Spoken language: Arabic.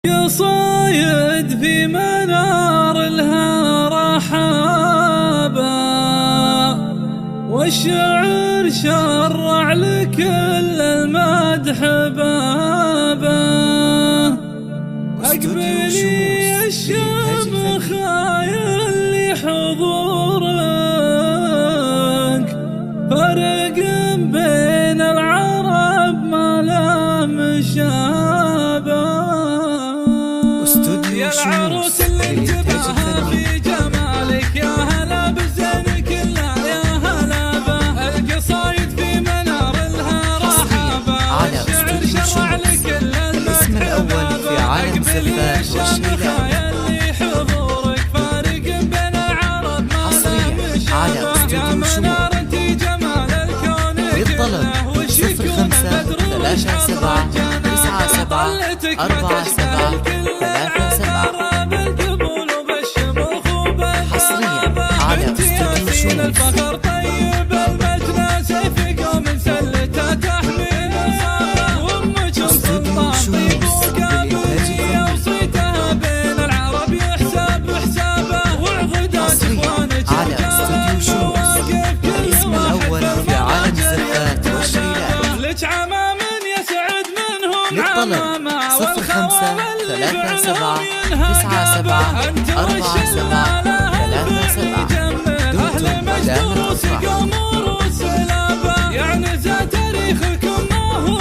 قصايد في منار لها رحابة، والشعر شرع لكل المدح بابه. أقبلي الشمخ اللي حضورك فرق بين العرب ما له مشابه. يا العروس اللي انتبهها في جمالك، يا هلا بالزين كلها يا هلا به. القصايد في منار لها رحابة، والشعر شرع لكل الاسم الأول في عالم الزفات والشيلات. اللي حضورك فارق بين العرب ما له مشابه. يا منار انت جمال الكون للطلب 05 37 حصريا على استوديو شموس. الفخر طيب المجلس في قوم سلته تحمل صابه، وامك سلطان طيب وقابليه وصيتها بين العرب يحسب حسابه. وعضدات اخوانك على استوديو شموس، الاسم الأول في عالم الزفات والشيلات. لك عمام يسعد منهم عمامه، 05 37 97 47 37. دمتم ودامت أفراحكم. يعني ذا تاريخكم ما هو